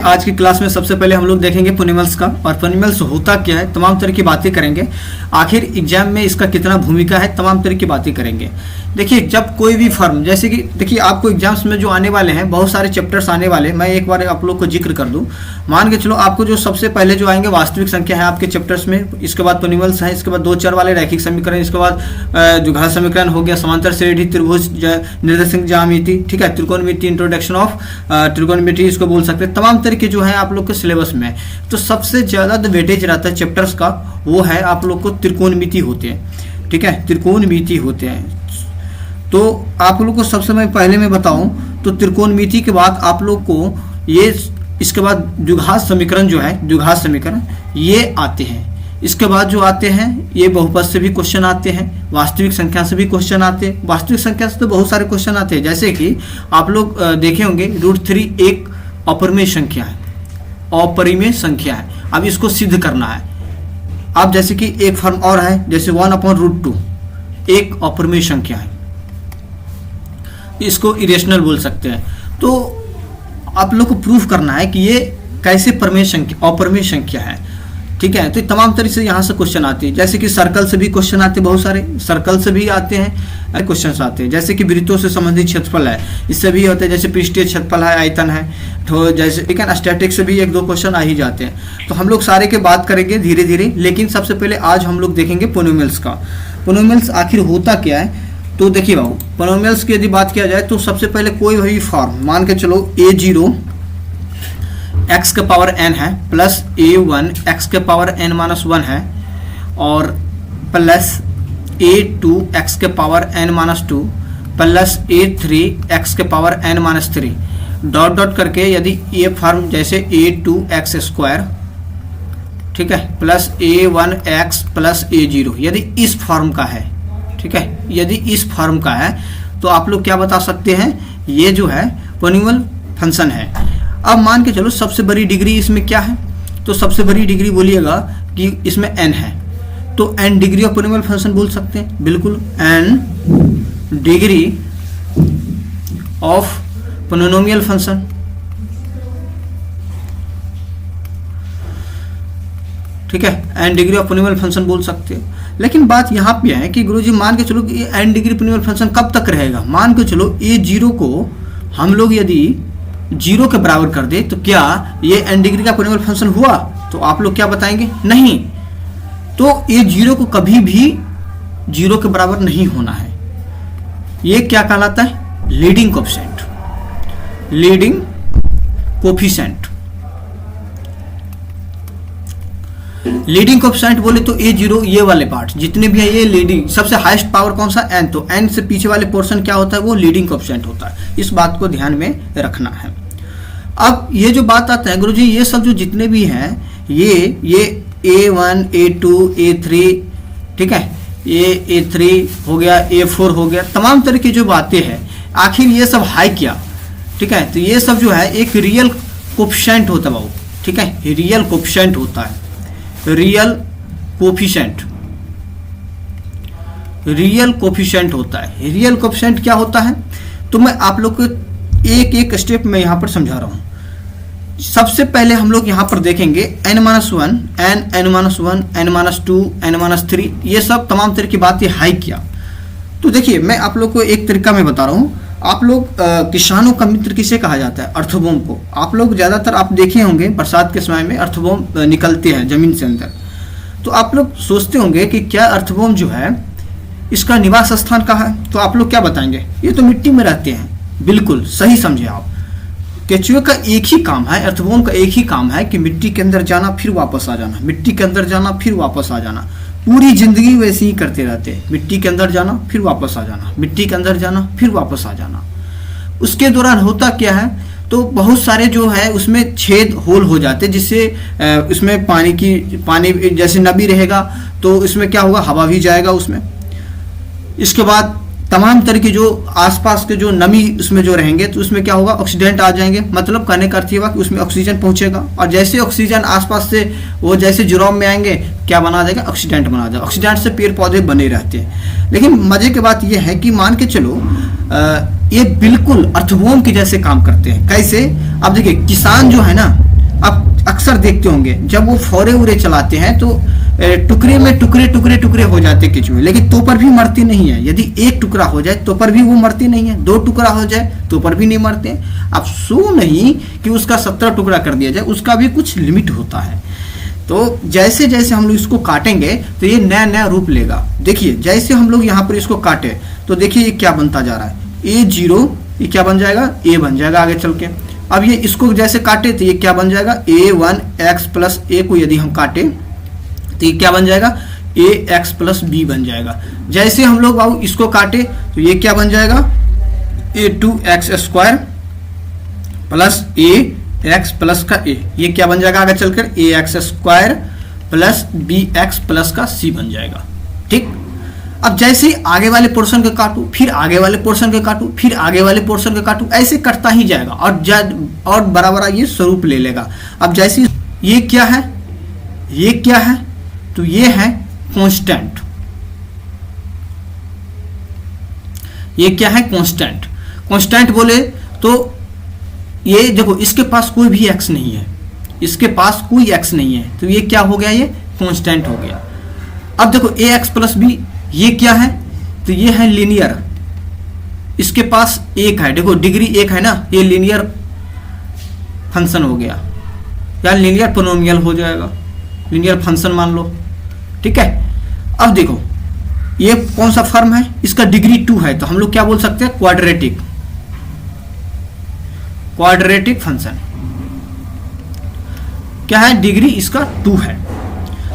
आज की क्लास में सबसे पहले हम लोग देखेंगे पोनिमल्स का, और पोनिमल्स होता क्या है, तमाम तरह की बातें करेंगे। आखिर एग्जाम में इसका कितना भूमिका है, तमाम तरह की बातें करेंगे। देखिए, जब कोई भी फर्म, जैसे कि देखिए आपको एग्जाम्स में जो आने वाले हैं, बहुत सारे चैप्टर्स आने वाले, मैं एक बार आप लोग को जिक्र कर दूं। मान के चलो आपको जो सबसे पहले जो आएंगे वास्तविक संख्या है आपके चैप्टर्स में, इसके बाद पोनिमल्स है, इसके बाद दो चर वाले रैखिक समीकरण, इसके बाद द्विघात समीकरण हो गया, समांतर श्रेणी, त्रिभुज, निर्देशांक ज्यामिति, ठीक है, त्रिकोणमिति, इंट्रोडक्शन ऑफ त्रिकोणमिति इसको बोल सकते हैं। तमाम तरह के जो है आप लोग के सिलेबस में, तो सबसे ज्यादा जो वेटेज रहता है चैप्टर्स का वो है आप लोग को त्रिकोणमिति होते हैं, ठीक है, त्रिकोणमिति होते हैं। तो आप लोग को सबसे मैं पहले मैं बताऊं तो त्रिकोणमिति के बाद आप लोग को ये, इसके बाद द्विघात समीकरण जो है, द्विघात समीकरण ये आते हैं। इसके बाद जो आते हैं ये बहुपद से भी क्वेश्चन आते हैं, वास्तविक संख्या से भी क्वेश्चन आते हैं। वास्तविक संख्या से तो बहुत सारे क्वेश्चन आते हैं, जैसे कि आप लोग देखे होंगे √3 एक अपरिमेय संख्या है, अपरिमेय संख्या है। अब इसको सिद्ध करना है। अब जैसे कि एक फॉर्म और है, जैसे 1/√2 एक अपरिमेय संख्या है, इसको इरेशनल बोल सकते हैं। तो आप लोग को प्रूफ करना है कि ये कैसे परिमेय संख्या, अपरिमेय संख्या है, ठीक है। तो तमाम तरह से यहाँ से क्वेश्चन आते हैं, जैसे कि सर्कल से भी क्वेश्चन आते हैं, बहुत सारे सर्कल से भी आते हैं क्वेश्चन आते हैं। जैसे कि वृत्तों से संबंधित क्षेत्रफल है, इससे भी होते हैं, जैसे पृष्ठीय क्षेत्रफल है, आयतन है, तो जैसे ठीक है ना, स्टैटिक से भी एक दो क्वेश्चन आ ही जाते हैं। तो हम लोग सारे के बात करेंगे धीरे धीरे, लेकिन सबसे पहले आज हम लोग देखेंगे पोनिमल्स का। पोनिमल्स आखिर होता क्या है, तो देखिए बाबू, पोनिमल्स की यदि बात किया जाए तो सबसे पहले कोई भी फॉर्म, मान के चलो a0 x के पावर n है, प्लस a1 x के पावर n-1 है, और प्लस a2 x के power n-2 plus a3 x के पावर n-3 डॉट डॉट करके, यदि ये फॉर्म जैसे a2x², ठीक है, प्लस a1x प्लस a0, यदि इस फॉर्म का है, ठीक है, यदि इस फॉर्म का है तो आप लोग क्या बता सकते हैं, ये जो है पोनिमल फंक्शन है। अब मान के चलो सबसे बड़ी डिग्री इसमें क्या है, तो सबसे बड़ी डिग्री बोलिएगा कि इसमें n है, तो n डिग्री ऑफ पोनिमल फंक्शन बोल सकते हैं, बिल्कुल, n degree of polynomial function, ठीक है, n डिग्री ऑफ पोनिमल फंक्शन बोल सकते हो। लेकिन बात यहाँ पे है कि गुरुजी मान के चलो कि n डिग्री पोनिमल फंक्शन कब तक रहेगा। मान के चलो a0 को हम लोग यदि 0 के बराबर कर दे तो क्या ये n डिग्री का पोनिमल फंक्शन हुआ, तो आप लोग क्या बताएंगे, नहीं। तो a0 को कभी भी 0 के बराबर नहीं होना है। ये क्या कहलाता है, leading coefficient, leading coefficient. Leading coefficient बोले तो a0 ये वाले पार्ट जितने भी है ये लीडिंग, सबसे हाईएस्ट पावर कौन सा, n, तो n से पीछे वाले पोर्शन क्या होता है, वो लीडिंग कोएफिशिएंट होता है। इस बात को ध्यान में रखना है। अब ये जो बात आता है गुरुजी, ये सब जो जितने भी हैं, ये a1 a2 a3, ठीक है, ये a3 हो गया, a4 हो गया, तमाम तरह की जो बातें हैं, आखिर ये सब हाई किया, ठीक है। तो ये सब जो है एक रियल कोएफिशिएंट होता है बाबू, ठीक है, रियल कोएफिशिएंट होता है, रियल कोएफिशिएंट, रियल कोएफिशिएंट होता है। रियल कोएफिशिएंट क्या होता है, तो मैं आप लोग को एक एक स्टेप में यहां पर समझा रहा हूं। सबसे पहले हम लोग यहां पर देखेंगे n-1, n-1, n-2, n-3, ये सब तमाम तरह की बातें हाई किया। तो देखिए, मैं आप लोग को एक तरीका में बता रहा हूं। आप लोग किसानों का मित्र किसे कहा जाता है, अर्थवॉर्म को। आप लोग ज्यादातर आप देखे होंगे बरसात के समय में अर्थवॉर्म निकलते हैं जमीन से अंदर। तो आप लोग सोचते होंगे कि क्या अर्थवॉर्म जो है इसका निवास स्थान कहाँ है, तो आप लोग क्या बताएंगे, ये तो मिट्टी में रहते हैं। बिल्कुल सही समझे आप। केचुए का एक ही काम है, अर्थवॉर्म का एक ही काम है कि मिट्टी के अंदर जाना फिर वापस आ जाना, मिट्टी के अंदर जाना फिर वापस आ जाना, पूरी जिंदगी वैसे ही करते रहते हैं। मिट्टी के अंदर जाना फिर वापस आ जाना, मिट्टी के अंदर जाना फिर वापस आ जाना। उसके दौरान होता क्या है, तो बहुत सारे जो है उसमें छेद होल हो जाते हैं, जिससे उसमें पानी जैसे नमी रहेगा तो इसमें क्या होगा, हवा भी जाएगा उसमें। इसके बाद तमाम तरह की जो आसपास के जो नमी उसमें जो रहेंगे तो उसमें क्या होगा, ऑक्सीडेंट आ जाएंगे। मतलब कहने का अर्थ ये हुआ कि उसमें ऑक्सीजन पहुंचेगा, और जैसे ऑक्सीजन आसपास से वो जैसे जुड़ाव में आएंगे क्या बना जाएगा, ऑक्सीडेंट बना जाएगा। ऑक्सीडेंट से पेड़ पौधे बने रहते हैं। लेकिन मजे की बात यह है कि मान के चलो ये बिल्कुल अर्थवॉर्म के जैसे काम करते हैं। कैसे? अब देखिए, किसान जो है ना, अक्सर देखते होंगे जब वो फौरे उरे चलाते हैं तो टुकड़े में टुकड़े हो जाते केचुए, लेकिन तो पर भी मरती नहीं है। यदि एक टुकड़ा हो जाए तो पर भी वो मरती नहीं है, 2 टुकड़ा हो जाए तो पर भी नहीं मरते हैं। अब सो नहीं कि उसका 17 टुकड़ा कर दिया जाए, उसका भी कुछ लिमिट होता है। तो जैसे जैसे हम लोग इसको काटेंगे तो ये नया नया रूप लेगा। देखिए जैसे हम लोग यहाँ पर इसको काटे तो देखिए ये क्या बनता जा रहा है, A0 ये क्या बन जाएगा, A बन जाएगा आगे चल के। अब ये इसको जैसे काटे तो ये क्या बन जाएगा, A1x प्लस A को यदि हम काटे तो ये क्या बन जाएगा, AX प्लस B बन जाएगा। जैसे हम लोग अब इसको काटे तो ये क्या बन जाएगा, A2x square plus AX plus का A, ये क्या बन जाएगा आगे चलकर, AX square plus BX plus का C बन जाएगा। ठीक, अब जैसे ही आगे वाले पोर्शन के काटू, फिर आगे वाले पोर्शन के काटू, फिर आगे वाले पोर्शन के काटू, ऐसे कटता ही जाएगा और बड़ा बड़ा ये स्वरूप ले लेगा। अब जैसे ये क्या है, ये क्या है, तो ये है कांस्टेंट। ये क्या है, कांस्टेंट। कांस्टेंट बोले तो ये देखो इसके पास कोई भी x नहीं है, इसके पास कोई x नहीं है, तो ये क्या हो गया, ये कांस्टेंट हो गया। अब देखो ax प्लस b ये क्या है, तो ये है लीनियर, इसके पास 1 है, देखो डिग्री 1 है ना, ये लीनियर फंक्शन हो गया या लीनियर पोलिनोमियल हो जाएगा, लीनियर फंक्शन मान लो। ठीक है, अब देखो ये कौन सा फॉर्म है, इसका डिग्री 2 है, तो हम लोग क्या बोल सकते हैं, क्वाड्रेटिक फंक्शन। क्या है, डिग्री इसका 2 है।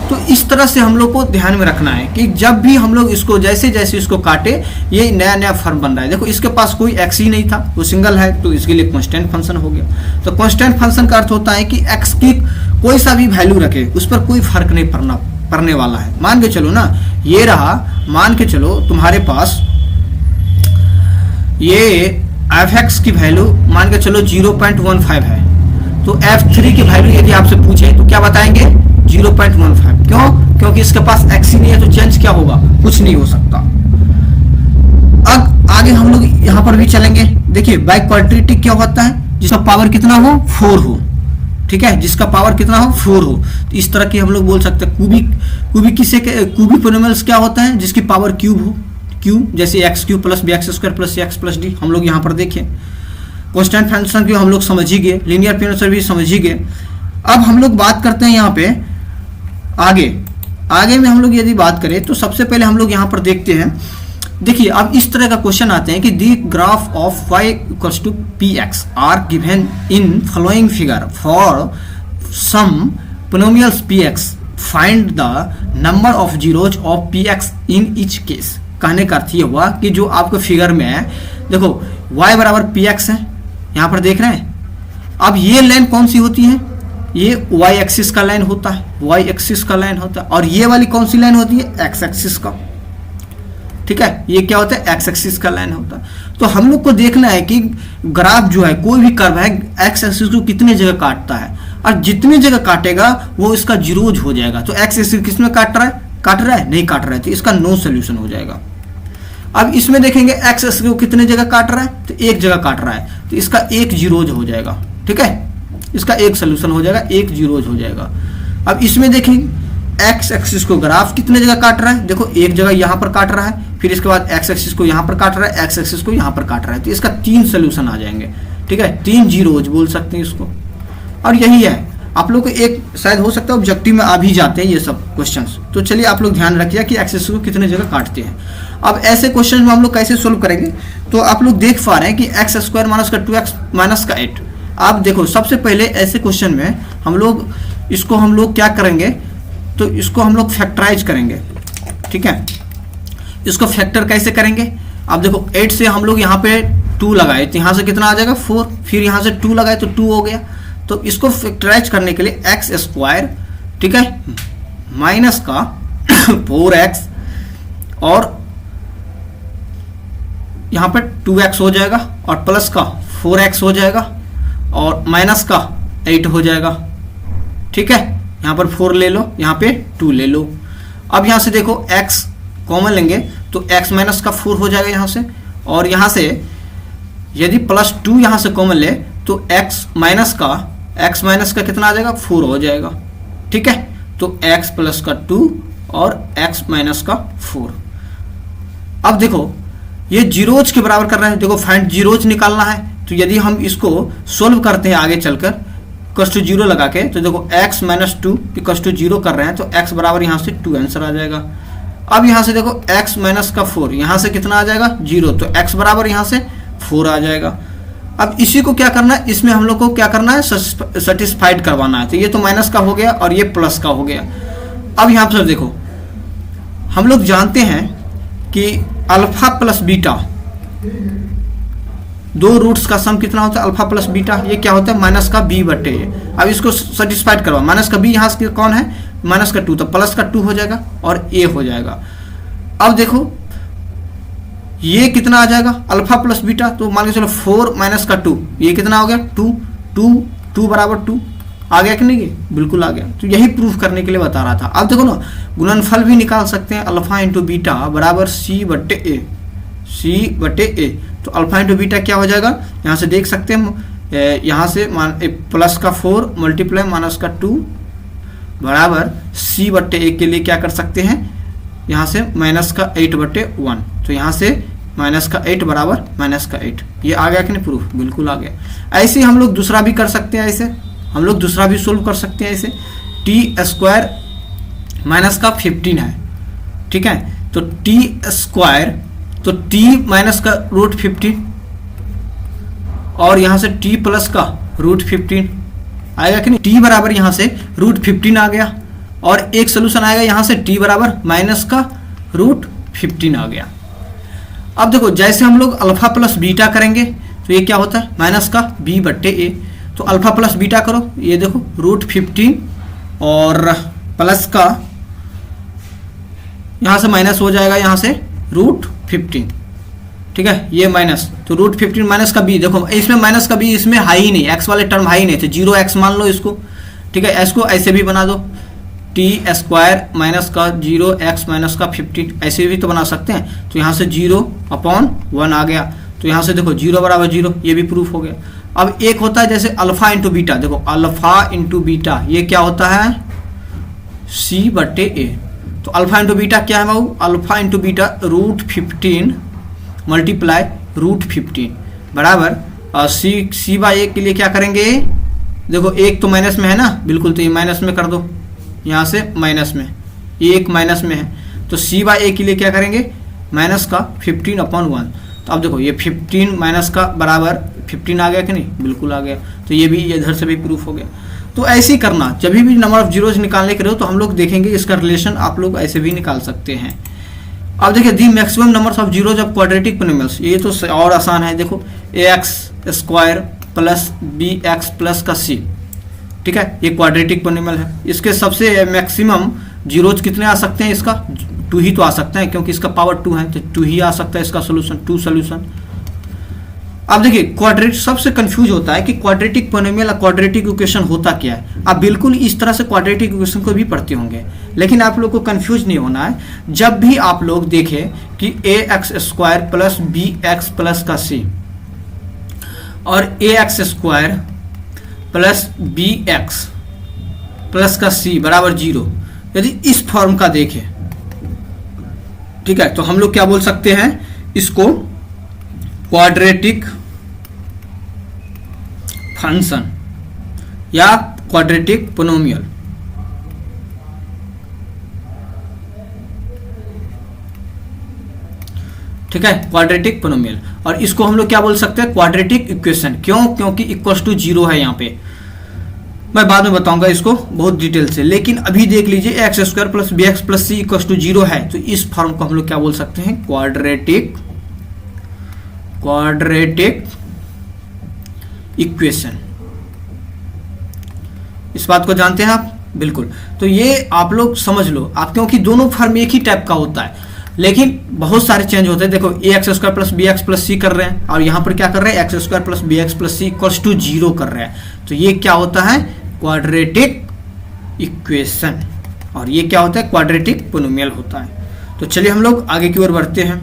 तो इस तरह से हम लोग को ध्यान में रखना है कि जब भी हम लोग इसको जैसे जैसे इसको काटे ये नया नया फॉर्म बन रहा है। देखो इसके पास कोई x ही नहीं था, वो सिंगल है, तो इसके लिए कांस्टेंट फंक्शन हो गया। तो कांस्टेंट फंक्शन का अर्थ होता है कि x की कोई सा भी वैल्यू रखे उस पर कोई फर्क नहीं पड़ने वाला है। मान के चलो ना, ये रहा, मान के चलो तुम्हारे पास ये f(x) की वैल्यू मान के चलो 0.15 है, तो f3 की वैल्यू यदि आपसे पूछे तो क्या बताएंगे, 0.15। क्यों, क्योंकि इसके पास x ही नहीं है, तो चेंज क्या होगा, कुछ नहीं हो सकता। अब आगे हम लोग यहां पर भी चलेंगे। देखिए बाई क्वाड्रेटिक क्या होता है, जिसका पावर कितना हो, 4 हो। ठीक है, जिसका पावर कितना हो, 4 हो। तो इस तरह की हम लोग बोल सकते हैं। क्यूबिक किसे, क्यूबिक पोलिनोमियल्स क्या होता है, जिसकी पावर क्यूब हो, क्यूब जैसे x³ plus bx square plus x plus d हम लोग यहाँ पर देखें। कांस्टेंट फंक्शन की हम लोग समझ ही गए, लीनियर पोलिनोमियल भी समझ ही गए। अब हम लोग बात करते हैं यहाँ पे आगे में हम लोग यदि बात करें तो सबसे पहले हम लोग यहाँ पर देखते हैं। देखिए अब इस तरह का क्वेश्चन आते हैं कि the graph of y equals to px are given in following figure for some polynomials px find the number of zeros of px in each case. कहने का अर्थ ये हुआ कि जो आपको फिगर में है, देखो y बराबर px है, यहाँ पर देख रहे हैं। अब ये लाइन कौन सी होती है, ये y एक्सिस का लाइन होता है, y एक्सिस का लाइन होता है, और ये वाली कौन सी लाइन होती है, x एक्सिस का। ठीक है, ये क्या होता है, x एक्सिस का लाइन होता है। तो हम लोग को देखना है कि ग्राफ जो है, कोई भी कर्व है, x एक्सिस को कितने जगह काटता है, और जितनी जगह काटेगा वो इसका जीरोज हो जाएगा। तो x एक्सिस किसमें काट रहा है, नहीं काट रहा है, तो इसका नो सोल्यूशन हो जाएगा। अब इसमें देखेंगे x एक्सिस को कितने जगह काट रहा है, तो एक जगह काट रहा है, तो इसका एक जीरोज हो जाएगा। ठीक है, इसका एक सोल्यूशन हो जाएगा, एक जीरोज हो जाएगा। अब इसमें देखेंगे x एक्सिस को ग्राफ कितने जगह काट रहा है, देखो एक जगह यहां पर काट रहा है, फिर इसके बाद x एक्सिस को यहां पर काट रहा है, x एक्सिस को यहां पर काट रहा है, तो इसका 3 सोल्यूशन आ जाएंगे। ठीक है, 3 जीरोज बोल सकते हैं इसको। और यही है, आप लोग को एक शायद हो सकता है ऑब्जेक्टिव में आ भी जाते हैं ये सब क्वेश्चंस। तो चलिए आप लोग ध्यान रखिए कि x एक्सिस को कितने जगह काटते हैं। अब ऐसे क्वेश्चन में हम लोग कैसे सोल्व करेंगे, तो आप लोग देख पा रहे हैं कि x स्क्वायर माइनस का 2x माइनस का 8। आप देखो सबसे पहले ऐसे क्वेश्चन में हम लोग इसको क्या करेंगे, तो इसको हम लोग फैक्टराइज करेंगे। ठीक है, इसको फैक्टर कैसे करेंगे, आप देखो 8 से हम लोग यहाँ पे 2 लगाए तो यहाँ से कितना आ जाएगा 4, फिर यहाँ से 2 लगाए तो 2 हो गया। तो इसको फैक्टराइज करने के लिए x स्क्वायर, ठीक है, माइनस का 4x और यहाँ पे 2x हो जाएगा और प्लस का 4x हो जाएगा और माइनस का 8 हो जाएगा। ठीक है, यहाँ पर 4 ले लो, यहाँ पे 2 ले लो। अब यहाँ से देखो x कॉमन लेंगे तो x माइनस का 4 हो जाएगा यहाँ से, और यहाँ से यदि प्लस 2 यहाँ से कॉमन ले तो x माइनस का x माइनस का कितना आ जाएगा 4 हो जाएगा। ठीक है, तो x प्लस का 2 और x माइनस का 4। अब देखो ये जीरोज के बराबर कर रहे हैं, देखो फाइंड जीरोज निकालना है। तो यदि हम इसको सोल्व करते हैं आगे चलकर इक्वल टू 0 लगा के, तो देखो x माइनस 2 इक्वल टू 0 कर रहे हैं, तो x बराबर यहाँ से 2 आंसर आ जाएगा। अब यहाँ से देखो x माइनस का 4, यहाँ से कितना आ जाएगा 0, तो x बराबर यहाँ से 4 आ जाएगा। अब इसी को क्या करना है, इसमें हम लोग को क्या करना है, सेटिस्फाइड करवाना है। तो ये तो माइनस का हो गया और ये प्लस का हो गया। अब यहाँ पर देखो हम लोग जानते हैं कि अल्फा प्लस बीटा, दो रूट्स का सम कितना होता है, अल्फा प्लस बीटा, ये क्या होता है माइनस का b बटे ए। अब इसको सेटिस्फाइड करवा, माइनस का b यहाँ से कौन है, माइनस का 2, तो प्लस का 2 हो जाएगा और a हो जाएगा। अब देखो ये कितना आ जाएगा अल्फा प्लस बीटा, तो मान के चलो 4 माइनस का 2, ये कितना हो गया 2, 2 2 बराबर 2 आ गया कि नहीं, बिल्कुल आ गया। तो यही प्रूफ करने के लिए बता रहा था। अब देखो ना गुणनफल भी निकाल सकते हैं, अल्फा इंटू बीटा बराबर c बटे ए। तो अल्फा इंटू बीटा क्या हो जाएगा, यहाँ से देख सकते हैं, यहाँ से प्लस का 4 मल्टीप्लाई माइनस का 2 बराबर c बटे ए के लिए क्या कर सकते हैं, यहाँ से माइनस का 8 बटे 1, तो यहाँ से माइनस का 8 बराबर माइनस का 8। ये आ गया कि नहीं प्रूफ, बिल्कुल आ गया। ऐसे हम लोग दूसरा भी कर सकते हैं, ऐसे हम लोग दूसरा भी सोल्व कर सकते हैं। ऐसे टी स्क्वायर माइनस का 15 है, ठीक है, तो टी स्क्वायर, तो टी माइनस का रूट 15 और यहाँ से टी प्लस का रूट 15 आएगा कि नहीं, टी बराबर यहाँ से रूट 15 आ गया और एक सोल्यूशन आएगा यहाँ से टी बराबर माइनस का रूट 15 आ गया। अब देखो जैसे हम लोग अल्फा प्लस बीटा करेंगे तो ये क्या होता है माइनस का b बट्टे ए। तो अल्फा प्लस बीटा करो, ये देखो रूट 15 और प्लस का यहाँ से माइनस हो जाएगा, यहाँ से रूट 15, ठीक है, ये माइनस, तो रूट 15 माइनस का b, देखो इसमें माइनस का b इसमें हाई ही नहीं, x वाले टर्म हाई नहीं थे, 0x मान लो इसको, ठीक है, इसको ऐसे भी बना दो, टी स्क्वायर माइनस का 0x माइनस का 15, ऐसे भी तो बना सकते हैं। तो यहाँ से 0/1 आ गया, तो यहाँ से देखो 0 बराबर 0, ये भी प्रूफ हो गया। अब एक होता है जैसे अल्फा इंटू बीटा, देखो अल्फा इंटू बीटा ये क्या होता है c बटे ए। तो अल्फा इंटू बीटा क्या है बाबू, alpha into beta root 15 multiply root 15 बराबर c बाई ए के लिए क्या करेंगे, देखो एक तो माइनस में है ना, बिल्कुल, तो ये माइनस में कर दो, यहाँ से माइनस में, एक माइनस में है, तो c बाई ए के लिए क्या करेंगे माइनस का 15/1। तो अब देखो ये 15 माइनस का बराबर 15 आ गया कि नहीं, बिल्कुल आ गया। तो ये भी इधर से भी प्रूफ हो गया। तो ऐसे ही करना, जब भी नंबर ऑफ जीरोज निकालने के रहो तो हम लोग देखेंगे इसका रिलेशन आप लोग ऐसे भी निकाल सकते हैं। अब देखिए the maximum numbers of zeros of quadratic polynomials, ये तो और आसान है, देखो ax square plus bx plus का c, ठीक है, ये क्वाड्रेटिक पोलिनोमियल है। इसके सबसे मैक्सिमम जीरोज कितने आ सकते हैं, इसका 2 ही तो आ सकते हैं, क्योंकि इसका पावर 2 है, तो 2 ही आ सकता है इसका सोल्यूशन, 2 सोल्यूशन। अब देखिए क्वाड्रेटिक सबसे कंफ्यूज होता है कि क्वाड्रेटिक पोलिनोमियल और क्वाड्रेटिक इक्वेशन होता क्या है। आप बिल्कुल इस तरह से क्वाड्रेटिक इक्वेशन को भी पढ़ते होंगे, लेकिन आप लोग को कंफ्यूज नहीं होना है। जब भी आप लोग देखें कि ax square plus bx plus का c और ax square plus bx plus का c बराबर 0, यदि इस फॉर्म का देखें, ठीक है, तो हम लोग क्या बोल सकते हैं, इसको क्वाड्रेटिक फंक्शन या क्वाड्रेटिक पोलिनोमियल। ठीक है, क्वाड्रेटिक पोलिनोमियल, और इसको हम लोग क्या बोल सकते हैं क्वाड्रेटिक इक्वेशन। क्यों, क्योंकि इक्वल टू 0 है यहाँ पे, मैं बाद में बताऊंगा इसको बहुत डिटेल से। लेकिन अभी देख लीजिए x square plus b x plus c equal to 0 है, तो इस फॉर्म को हम लोग क्या बोल सकते हैं क्वाड्रेटिक इक्वेशन। इस बात को जानते हैं आप, बिल्कुल। तो ये आप लोग समझ लो आप, क्योंकि दोनों फॉर्म एक ही टाइप का होता है, लेकिन बहुत सारे चेंज होते हैं। देखो a x square plus b x plus c कर रहे हैं, और यहाँ पर क्या कर रहे हैं x square plus b x plus c equal to 0 कर रहे हैं। तो ये क्या होता है क्वाड्रेटिक इक्वेशन, और ये क्या होता है क्वाड्रेटिक पोलिनोमियल होता है। तो चलिए हम लोग आगे की ओर बढ़ते हैं।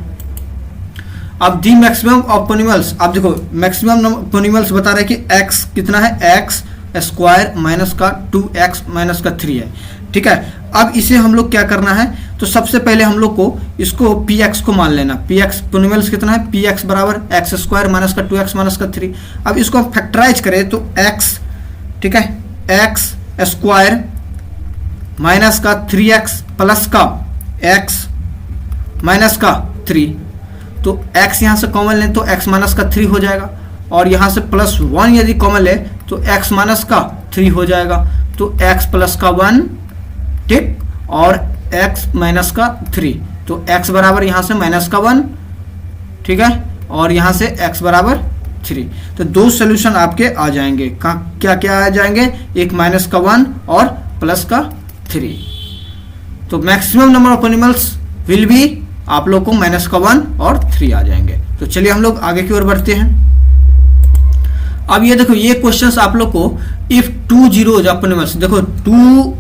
अब दी मैक्सिमम ऑफ पोलिनोमियल्स, आप देखो मैक्सिमम पोलिनोमियल्स बता रहे हैं कि x कितना है, x स्क्वायर माइनस का 2x माइनस का 3 है। ठीक है, अब इसे हम लोग क्या करना है, तो सबसे पहले हम लोग को इसको px को मान लेना। px पोनिमल्स कितना है, px बराबर एक्स स्क्वायर माइनस का 2x माइनस का 3। अब इसको हम फैक्टराइज करें तो x, ठीक है, एक्स स्क्वायर माइनस का 3x प्लस का x माइनस का 3, तो x यहाँ से कॉमन लें तो x माइनस का 3 हो जाएगा, और यहाँ से प्लस 1 यदि कॉमन ले तो x माइनस का 3 हो जाएगा, तो x प्लस का 1, ठीक, और x माइनस का 3, तो x बराबर यहाँ से माइनस का 1, ठीक है, और यहाँ से x बराबर 3। तो दो सोल्यूशन आपके आ जाएंगे, क्या क्या आ जाएंगे, एक माइनस का 1 और प्लस का 3। तो maximum number of animals will be, आप लोग को माइनस का 1 और 3 आ जाएंगे। तो चलिए हम लोग आगे की ओर बढ़ते हैं। अब ये देखो, ये क्वेश्चंस आप लोग को इफ 2 zeros ऑफ एनिमल्स, देखो 2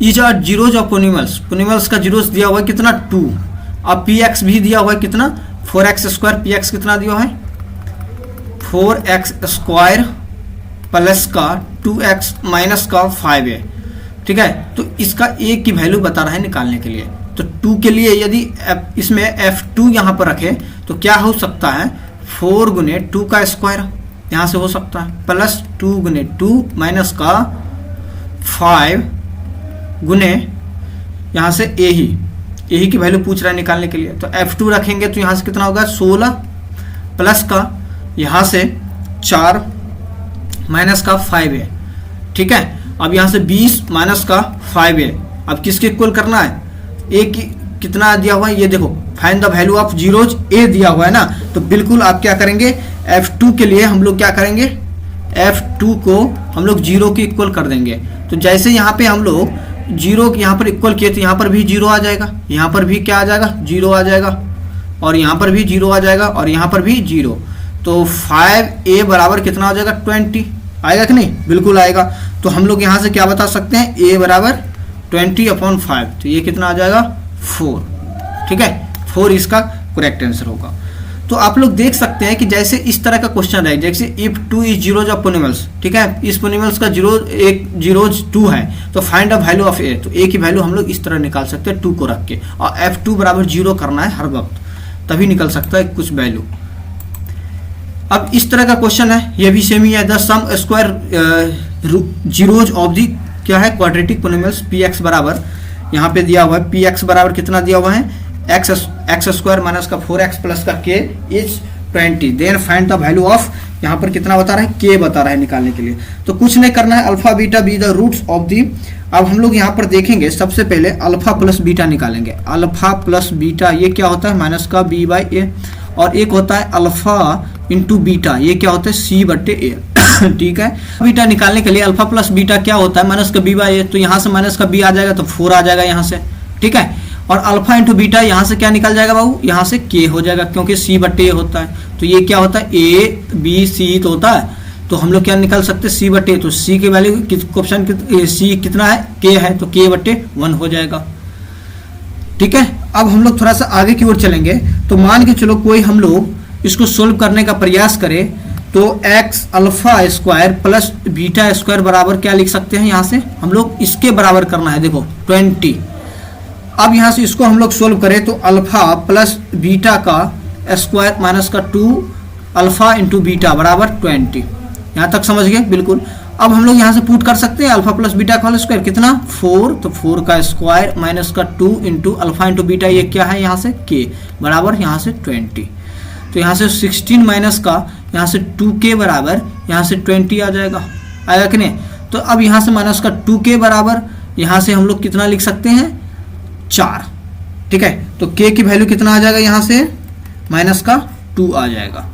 is a zeros of animals, animals का जीरोज दिया हुआ है कितना 2, अब px भी दिया हुआ है कितना 4x स्क्वायर, px कितना दिया हुआ है 4x स्क्वायर प्लस का 2x माइनस का 5 है। ठीक है, तो इसका a की वैल्यू बता रहा है निकालने के लिए। तो 2 के लिए यदि इसमें f2 यहाँ पर रखे तो क्या हो सकता है, 4 गुने 2 का स्क्वायर यहाँ से हो सकता है, प्लस 2 गुने 2 माइनस का 5 गुने यहाँ से यही की वैल्यू पूछ रहा है निकालने के लिए। तो f2 रखेंगे तो यहाँ से कितना होगा 16 प्लस का यहाँ से 4 माइनस का 5 है। ठीक है, अब यहाँ से 20 माइनस का 5 है। अब किसके इक्वल करना है, a की कितना दिया हुआ है, ये देखो find the value of zeros, a दिया हुआ है ना, तो बिल्कुल आप क्या करेंगे, f2 के लिए हम लोग क्या करेंगे, f2 को हम लोग 0 के इक्वल कर देंगे। तो जैसे यहाँ पे हम लोग 0 यहाँ पर इक्वल किए तो यहाँ पर भी 0 आ जाएगा, यहाँ पर भी क्या आ जाएगा 0 आ जाएगा, और यहाँ पर भी 0 आ जाएगा, और यहाँ पर भी 0। तो 5a बराबर कितना हो जाएगा 20 आएगा कि नहीं, बिल्कुल आएगा। तो हम लोग यहाँ से क्या बता सकते हैं, a बराबर 20/5, तो ये कितना आ जाएगा 4। ठीक है, 4 इसका करेक्ट आंसर होगा। तो आप लोग देख सकते हैं कि जैसे इस तरह का क्वेश्चन है, जैसे इफ 2 इज जीरोज ऑफ पोनिमल्स, ठीक है, इस पोनिमल्स का जीरोज 2 है, तो find the value of a, तो a की वैल्यू हम लोग इस तरह निकाल सकते हैं 2 को रख के, और f2 बराबर 0 करना है हर वक्त, तभी निकल सकता है कुछ वैल्यू। अब इस तरह का क्वेश्चन है, ये भी सेम ही है, the sum square zeros of the क्या है क्वाड्रेटिक पोनिमल्स px बराबर, यहाँ पे दिया हुआ है px बराबर कितना दिया हुआ है एक्स स्क्वायर माइनस का 4x प्लस का k is 20, then find the value of, यहाँ पर कितना बता रहा है k बता रहा है निकालने के लिए। तो कुछ नहीं करना है, alpha beta be the roots of the. अब हम लोग यहाँ पर देखेंगे, सबसे पहले अल्फा प्लस बीटा निकालेंगे। अल्फा प्लस बीटा ये क्या होता है माइनस का b/a, और एक होता है अल्फा इंटू बीटा, ये क्या होता है c/a। ठीक है, बीटा निकालने के लिए अल्फा प्लस बीटा क्या होता है माइनस का b/a, तो यहाँ से माइनस का b आ जाएगा तो 4 आ जाएगा यहाँ से। ठीक है, और अल्फा इंटू बीटा यहाँ से क्या निकल जाएगा बाबू, यहाँ से k हो जाएगा, क्योंकि c/a होता है। तो ये क्या होता है a b c तो होता है, तो हम लोग क्या निकाल सकते हैं c/a, तो c की वैल्यू ऑप्शन c कितना है k है, तो k/1 हो जाएगा। ठीक है, अब हम लोग थोड़ा सा आगे की ओर चलेंगे। तो मान के चलो कोई हम लोग इसको सोल्व करने का प्रयास करें, तो x alpha square plus beta square बराबर क्या लिख सकते हैं, यहाँ से हम लोग इसके बराबर करना है, देखो 20। अब यहाँ से इसको हम लोग सोल्व करें तो अल्फा प्लस बीटा का स्क्वायर माइनस का 2 अल्फा इंटू बीटा बराबर 20। यहाँ तक समझ गए, बिल्कुल। अब हम लोग यहाँ से पुट कर सकते हैं अल्फा प्लस बीटा का होल स्क्वायर कितना 4, तो 4 का स्क्वायर माइनस का 2 इंटू अल्फा इंटू बीटा ये क्या है यहाँ से k बराबर यहाँ से 20। तो यहाँ से 16 माइनस का यहाँ से 2k बराबर यहाँ से 20 आ जाएगा, आएगा कि नहीं। तो अब यहाँ से माइनस का 2k बराबर यहाँ से हम लोग कितना लिख सकते हैं 4। ठीक है, तो k की वैल्यू कितना आ जाएगा यहाँ से माइनस का 2 आ जाएगा।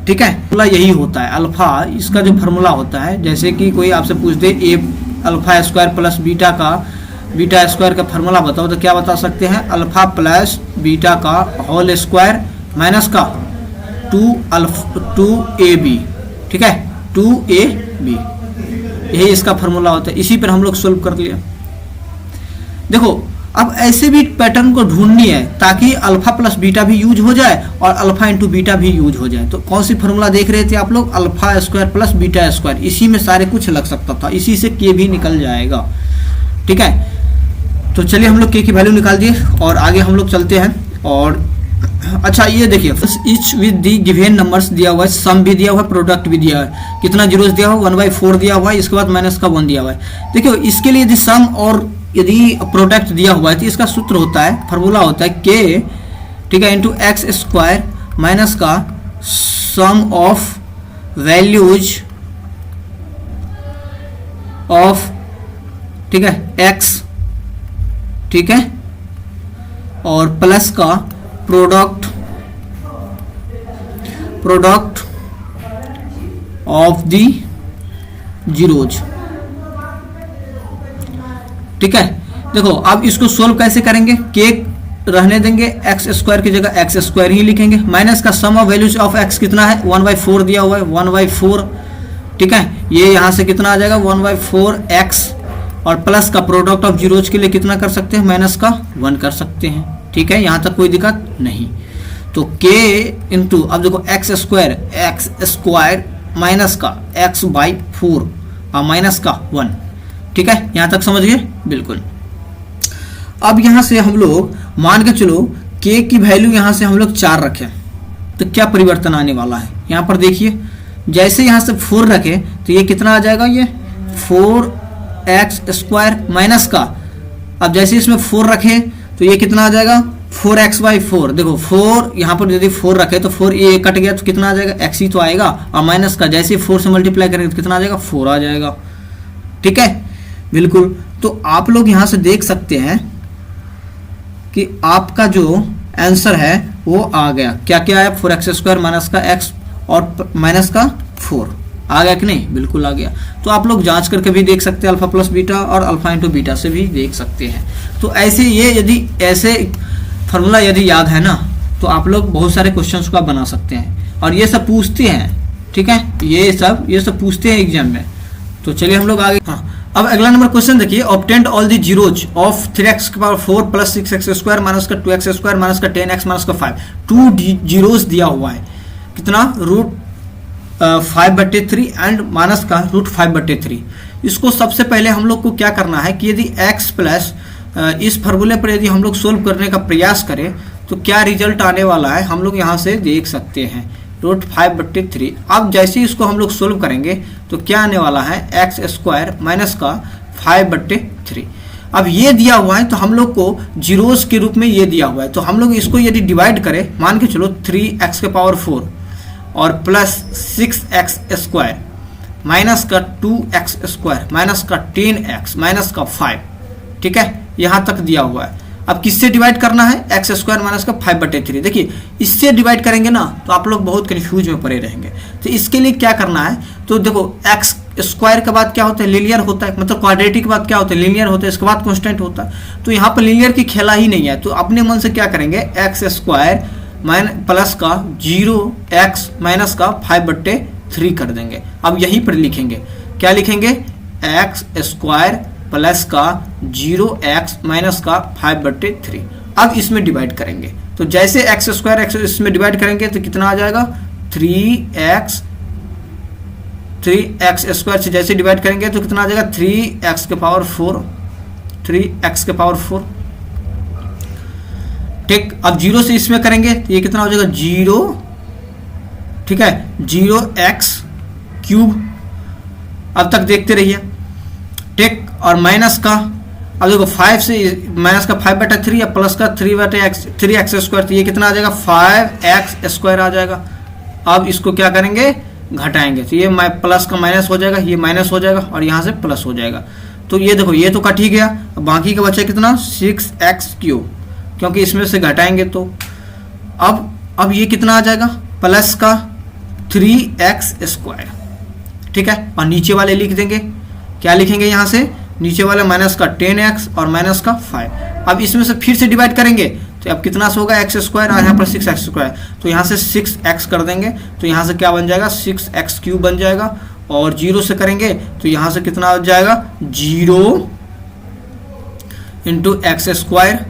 ठीक है, फॉर्मूला यही होता है अल्फा, इसका जो फॉर्मूला होता है, जैसे कि कोई आपसे पूछ दे ए alpha square plus beta square का फॉर्मूला बताओ, तो क्या बता सकते हैं अल्फा प्लस बीटा का होल स्क्वायर माइनस का 2ab। ठीक है, 2ab यही इसका फॉर्मूला होता है। इसी पर हम लोग सोल्व कर लिया। देखो अब ऐसे भी पैटर्न को ढूंढनी है ताकि अल्फा प्लस बीटा भी यूज हो जाए और अल्फा इंटू बीटा भी यूज हो जाए। तो कौन सी फॉर्मूला देख रहे थे आप लोग, alpha square plus beta square, इसी में सारे कुछ लग सकता था, इसी से के भी निकल जाएगा। ठीक है, तो चलिए हम लोग के की वैल्यू निकाल दिए और आगे हम लोग चलते हैं। और अच्छा ये देखिए, each with the given numbers दिया हुआ है, सम भी दिया हुआ है, प्रोडक्ट भी दिया है, कितना जीरोस दिया हुआ, 1/4 दिया हुआ है, इसके बाद माइनस का 1 दिया हुआ है। देखियो इसके लिए यदि सम और यदि प्रोडक्ट दिया हुआ है तो इसका सूत्र होता है, फार्मूला होता है के, ठीक है, इंटू एक्स स्क्वायर माइनस का सम ऑफ वैल्यूज ऑफ, ठीक है, एक्स, ठीक है, और प्लस का प्रोडक्ट ऑफ दी जीरोज। ठीक है, देखो अब इसको सोल्व कैसे करेंगे, के रहने देंगे, एक्स स्क्वायर की जगह एक्स स्क्वायर ही लिखेंगे, माइनस का सम ऑफ वैल्यूज ऑफ एक्स कितना है 1/4 दिया हुआ है, 1/4, ठीक है, ये यहां से कितना आ जाएगा 1/4 एक्स, और प्लस का प्रोडक्ट ऑफ जीरोज के लिए कितना कर सकते हैं, माइनस का 1 कर सकते हैं। ठीक है, यहां तक कोई दिक्कत नहीं। तो k इंटू, अब देखो एक्स स्क्वायर माइनस का x/4 और माइनस का 1। ठीक है, यहां तक समझ गए, बिल्कुल। अब यहां से हम लोग मान के चलो k की वैल्यू यहां से हम लोग 4 रखें तो क्या परिवर्तन आने वाला है, यहां पर देखिए, जैसे यहां से 4 रखें तो ये कितना आ जाएगा, ये 4x स्क्वायर माइनस का, अब जैसे इसमें 4 रखें तो ये कितना आ जाएगा 4x/4। देखो 4 यहाँ पर यदि 4 रखे तो 4 ये कट गया तो कितना आ जाएगा, x ही तो आएगा, और माइनस का जैसे 4 से मल्टीप्लाई करेंगे तो कितना आ जाएगा 4 आ जाएगा। ठीक है, बिल्कुल। तो आप लोग यहाँ से देख सकते हैं कि आपका जो आंसर है वो आ गया, क्या क्या आया, 4x स्क्वायर माइनस का x और माइनस का 4 आ गया कि नहीं, बिल्कुल आ गया। तो आप लोग जांच करके भी देख सकते हैं, अल्फा प्लस बीटा और अल्फा इंटू बीटा से भी देख सकते हैं। तो ऐसे ये यदि ऐसे फार्मूला यदि याद है ना तो आप लोग बहुत सारे क्वेश्चंस को आप बना सकते हैं, और ये सब पूछते हैं। ठीक है, ये सब पूछते हैं एग्जाम में। तो चलिए हम लोग आगे, हाँ, अब अगला नंबर क्वेश्चन देखिए, obtained all the zeros of 3x⁴ plus 6x square minus का 2x स्क्वायर माइनस का 10x माइनस का 5। 2 जीरोज दिया हुआ है, कितना, √5/3 एंड माइनस का √5/3। इसको सबसे पहले हम लोग को क्या करना है कि यदि x प्लस इस फार्मूले पर यदि हम लोग सोल्व करने का प्रयास करें तो क्या रिजल्ट आने वाला है हम लोग यहाँ से देख सकते हैं, √5/3। अब जैसे ही इसको हम लोग सोल्व करेंगे तो क्या आने वाला है, एक्स स्क्वायर माइनस का 5/3। अब ये दिया हुआ है तो हम लोग को जीरोस के रूप में ये दिया हुआ है, तो हम लोग इसको यदि डिवाइड करें, मान के चलो 3x⁴ और प्लस 6x स्क्वायर माइनस का 2x स्क्वायर माइनस का 10x माइनस का 5। ठीक है, यहां तक दिया हुआ है। अब किससे डिवाइड करना है, एक्स स्क्वायर माइनस का 5/3। देखिए इससे डिवाइड करेंगे ना तो आप लोग बहुत कंफ्यूज में पड़े रहेंगे। तो इसके लिए क्या करना है, तो देखो एक्स स्क्वायर के बाद क्या होता है, लीनियर होता है, मतलब क्वाड्रेटिक के बाद क्या होता है, लीनियर होता है, इसके बाद कांस्टेंट होता है। तो यहाँ पर लीनियर की खेला ही नहीं है, तो अपने मन से क्या करेंगे, एक्स स्क्वायर प्लस का 0x माइनस का 5/3 कर देंगे। अब यहीं पर लिखेंगे, क्या लिखेंगे, एक्स स्क्वायर प्लस का 0x माइनस का 5/3। अब इसमें डिवाइड करेंगे, तो जैसे एक्स स्क्वायर एक्स इसमें डिवाइड करेंगे तो कितना आ जाएगा, 3x स्क्वायर से जैसे डिवाइड करेंगे तो कितना आ जाएगा, 3x⁴। ठीक, अब 0 से इसमें करेंगे तो ये कितना हो जाएगा, 0, ठीक है, 0x⁵। अब तक देखते रहिए। ठीक, और माइनस का, अब देखो 5 से माइनस का 5/3 या प्लस का 3x स्क्वायर, तो ये कितना आ जाएगा, 5x स्क्वायर आ जाएगा। अब इसको क्या करेंगे, घटाएंगे, तो ये प्लस का माइनस हो जाएगा, ये माइनस हो जाएगा और यहाँ से प्लस हो जाएगा। तो ये देखो ये तो कट ही गया, बाकी का बचा कितना, 6x⁵, क्योंकि इसमें से घटाएंगे तो अब ये कितना आ जाएगा, प्लस का 3x स्क्वायर। ठीक है, और नीचे वाले लिख देंगे, क्या लिखेंगे यहाँ से, नीचे वाले माइनस का 10x और माइनस का 5। अब इसमें से फिर से डिवाइड करेंगे तो अब कितना से होगा, x स्क्वायर, और यहाँ पर 6x स्क्वायर, तो यहाँ से 6x कर देंगे, तो यहाँ से क्या बन जाएगा, 6x³ बन जाएगा। और 0 से करेंगे तो यहाँ से कितना हो जाएगा, 0 इंटू एक्स स्क्वायर,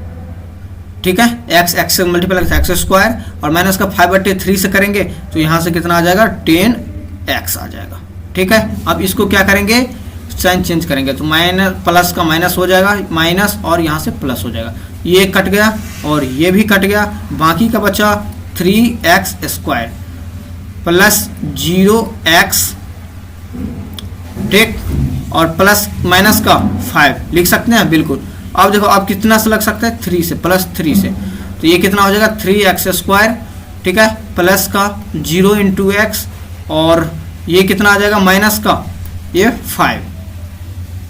ठीक है, एक्स एक्स से मल्टीप्लाई एक्स स्क्वायर, और माइनस का 5/3 से करेंगे तो यहाँ से कितना आ जाएगा 10x आ जाएगा, ठीक है। अब इसको क्या करेंगे, साइन चेंज करेंगे तो माइनस प्लस का माइनस हो जाएगा, माइनस और यहाँ से प्लस हो जाएगा, ये कट गया और ये भी कट गया, बाकी का बचा 3x स्क्वायर प्लस 0x, ठीक, और प्लस माइनस का 5 लिख सकते हैं बिल्कुल। अब देखो अब कितना से लग सकता है 3 से, प्लस 3 से, तो ये कितना हो जाएगा 3x स्क्वायर, ठीक है, प्लस का 0 इंटू एक्स, और ये कितना आ जाएगा माइनस का ये 5,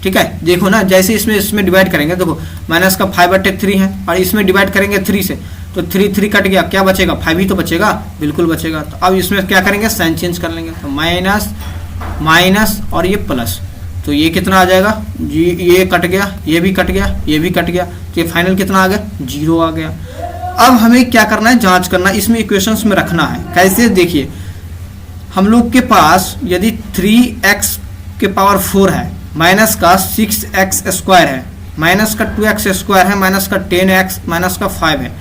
ठीक है। देखो ना जैसे इसमें डिवाइड करेंगे, देखो माइनस का 5/3 है और इसमें डिवाइड करेंगे 3 से, तो 3 कट गया, क्या बचेगा 5 ही तो बचेगा, बिल्कुल बचेगा। तो अब इसमें क्या करेंगे, साइन चेंज कर लेंगे, तो माइनस माइनस और ये प्लस, तो ये कितना आ जाएगा, ये कट गया, ये भी कट गया, ये भी कट गया, तो ये फाइनल कितना आ गया 0 आ गया। अब हमें क्या करना है, जांच करना है, इसमें इक्वेशंस में रखना है। कैसे, देखिए हम लोग के पास यदि 3x के पावर 4 है, माइनस का 6x स्क्वायर है, माइनस का 2x स्क्वायर है, माइनस का 10x, माइनस का 5 है,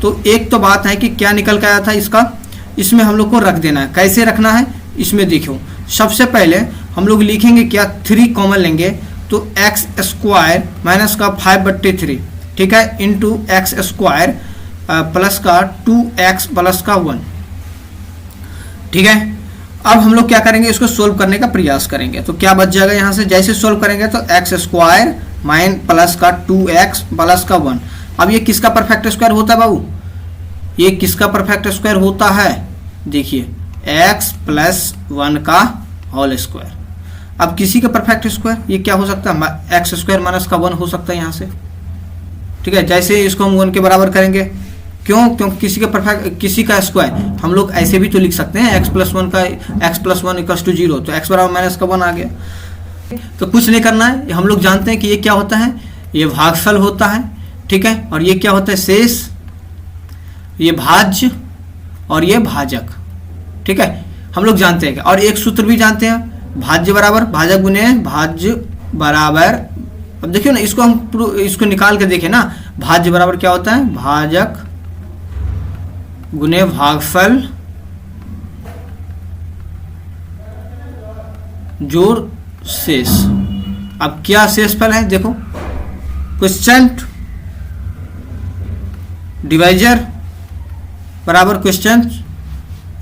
तो एक तो बात है कि क्या निकल के आया था इसका, इसमें हम लोग को रख देना है। कैसे रखना है, इसमें देखो सबसे पहले हम लोग लिखेंगे क्या, 3 कॉमन लेंगे तो x स्क्वायर माइनस का 5/3, ठीक है, इंटू एक्स स्क्वायर प्लस का 2x प्लस का 1, ठीक है। अब हम लोग क्या करेंगे, इसको सोल्व करने का प्रयास करेंगे, तो क्या बच जाएगा यहाँ से, जैसे सोल्व करेंगे तो एक्स स्क्वायर माइन प्लस का 2x प्लस का 1। अब ये किसका परफेक्ट स्क्वायर होता है बाबू, ये किसका परफेक्ट स्क्वायर होता है, देखिए x प्लस 1 का होल स्क्वायर। अब किसी का परफेक्ट स्क्वायर ये क्या हो सकता है, एक्स स्क्वायर माइनस का 1 हो सकता है यहाँ से, ठीक है। जैसे इसको हम 1 के बराबर करेंगे, क्यों, क्योंकि किसी का परफेक्ट, किसी का स्क्वायर हम लोग ऐसे भी तो लिख सकते हैं, x प्लस 1 का x प्लस 1 इक्वल्स टू 0, तो x बराबर माइनस का 1 आ गया। तो कुछ नहीं करना है, हम लोग जानते हैं कि ये क्या होता है, ये भागफल होता है, ठीक है, और ये क्या होता है शेष, ये भाज्य और ये भाजक, ठीक है, हम लोग जानते हैं। और एक सूत्र भी जानते हैं, भाज्य बराबर भाजक गुने भाज्य बराबर, अब देखियो ना इसको हम इसको निकाल के देखें ना, भाज्य बराबर क्या होता है, भाजक गुने भागफल जोड़ शेष। अब क्या शेषफल है, देखो क्वेश्चन डिवाइजर बराबर क्वेश्चन,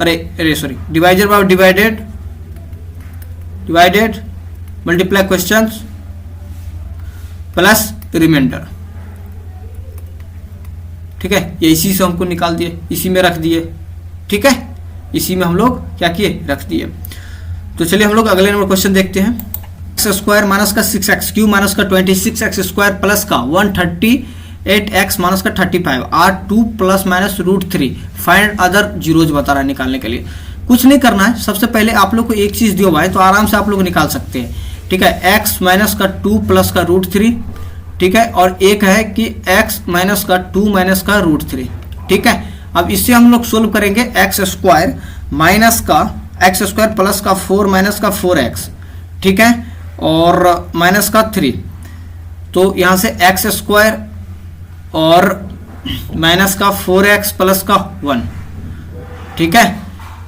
अरे सॉरी, डिवाइजर बराबर divided multiply question plus remainder, ठीक है, ये इसी से हमको निकाल दिए, इसी में रख दिए, ठीक है, इसी में हम लोग क्या किए, रख दिए। तो चलिए हम लोग अगले नंबर क्वेश्चन देखते हैं। एक्स स्क्वायर माइनस का 6x क्यूब माइनस का 26x स्क्वायर प्लस का 138x माइनस का 35 are 2 plus minus √3 find other zeros बता रहा है निकालने के लिए। कुछ नहीं करना है, सबसे पहले आप लोग को एक चीज दिया हुआ है तो आराम से आप लोग निकाल सकते हैं, ठीक है। x माइनस का 2 प्लस का √3, ठीक है, और एक है कि x माइनस का 2 माइनस का √3, ठीक है। अब इससे हम लोग सोल्व करेंगे एक्स स्क्वायर माइनस का x स्क्वायर प्लस का 4 माइनस का 4x, ठीक है, और माइनस का 3, तो यहाँ से x स्क्वायर और माइनस का 4x प्लस का 1, ठीक है।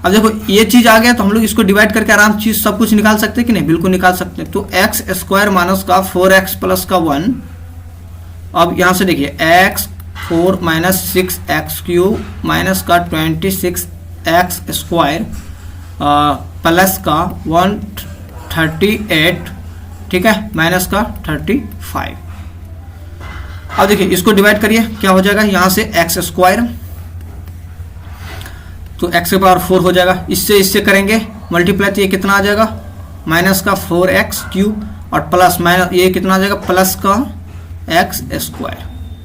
अब देखो ये चीज आ गया तो हम लोग इसको डिवाइड करके आराम चीज सब कुछ निकाल सकते हैं कि नहीं, बिल्कुल निकाल सकते हैं। तो एक्स स्क्वायर माइनस का 4x प्लस का 1, अब यहां से देखिए x 4 minus 6x cube minus का 26x स्क्वायर प्लस का 138, ठीक है, माइनस का 35। अब देखिए इसको डिवाइड करिए, क्या हो जाएगा, यहां से एक्स स्क्वायर तो x के पावर 4 हो जाएगा, इससे करेंगे मल्टीप्लाई तो ये कितना आ जाएगा, माइनस का 4x क्यूब और प्लस माइनस ये कितना आ जाएगा, प्लस का x स्क्वायर,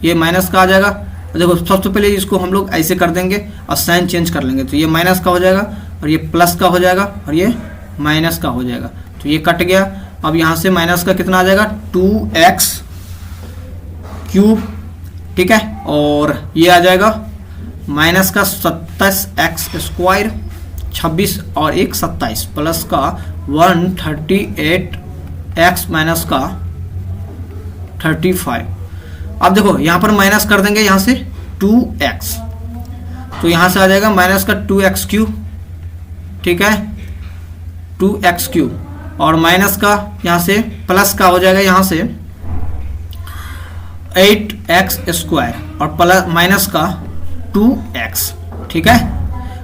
ये माइनस का आ जाएगा। देखो सबसे पहले इसको हम लोग ऐसे कर देंगे और साइन चेंज कर लेंगे, तो ये माइनस का हो जाएगा और ये प्लस का हो जाएगा और ये माइनस का हो जाएगा, तो ये कट गया। अब यहाँ से माइनस का कितना आ जाएगा, 2x क्यूब, ठीक है, और ये आ जाएगा माइनस का 27x स्क्वायर 26 और 1 27 प्लस का 138x माइनस का 35। अब देखो यहाँ पर माइनस कर देंगे यहाँ से 2x, तो यहाँ से आ जाएगा माइनस का 2x क्यूब, ठीक है 2x क्यूब, और माइनस का यहाँ से प्लस का हो जाएगा यहाँ से 8x स्क्वायर, और प्लस माइनस का 2x, ठीक है।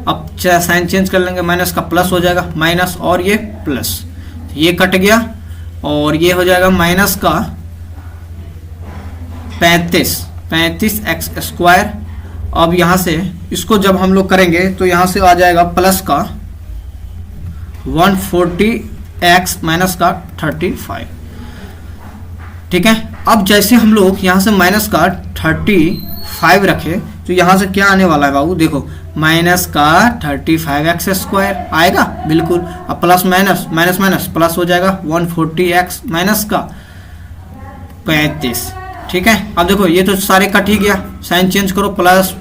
अब साइन चेंज कर लेंगे, माइनस का प्लस हो जाएगा माइनस, और ये प्लस, ये कट गया, और ये हो जाएगा माइनस का 35x स्क्वायर। अब यहाँ से इसको जब हम लोग करेंगे तो यहाँ से आ जाएगा प्लस का 140x माइनस का 35, ठीक है। अब जैसे हम लोग यहाँ से माइनस का 35 रखे तो यहाँ से क्या आने वाला है बाबू, देखो माइनस का 35x स्क्वायर आएगा, बिल्कुल। अब plus minus minus minus plus हो जाएगा 140x माइनस का 35, ठीक है। अब देखो ये तो सारे कट ही गया, साइन चेंज करो, प्लस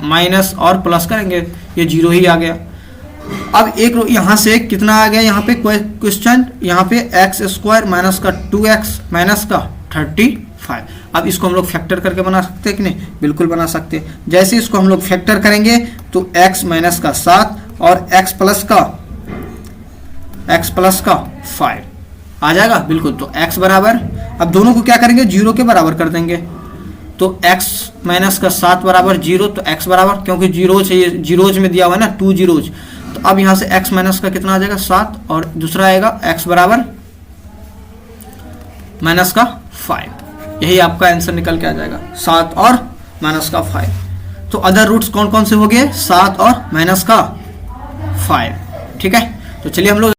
माइनस और प्लस करेंगे, ये जीरो ही आ गया। अब एक यहाँ से कितना आ गया, यहाँ पे क्वेश्चन, यहाँ पे x स्क्वायर माइनस का 2x माइनस का 35। अब इसको हम लोग फैक्टर करके बना सकते हैं कि नहीं, बिल्कुल बना सकते हैं। जैसे इसको हम लोग फैक्टर करेंगे तो x माइनस का 7 और x प्लस का 5 आ जाएगा, बिल्कुल। तो x बराबर, अब दोनों को क्या करेंगे, 0 के बराबर कर देंगे, तो x माइनस का 7 बराबर 0, तो x बराबर, क्योंकि जीरोज है, ये जीरोज में दिया हुआ है ना, 2 जीरोज, तो अब यहाँ से x माइनस का कितना आ जाएगा 7, और दूसरा आएगा x बराबर माइनस का 5। यही आपका आंसर निकल के आ जाएगा, 7 और माइनस का 5। तो अदर रूट्स कौन कौन से हो गए, 7 और माइनस का 5, ठीक है। तो चलिए हम लोग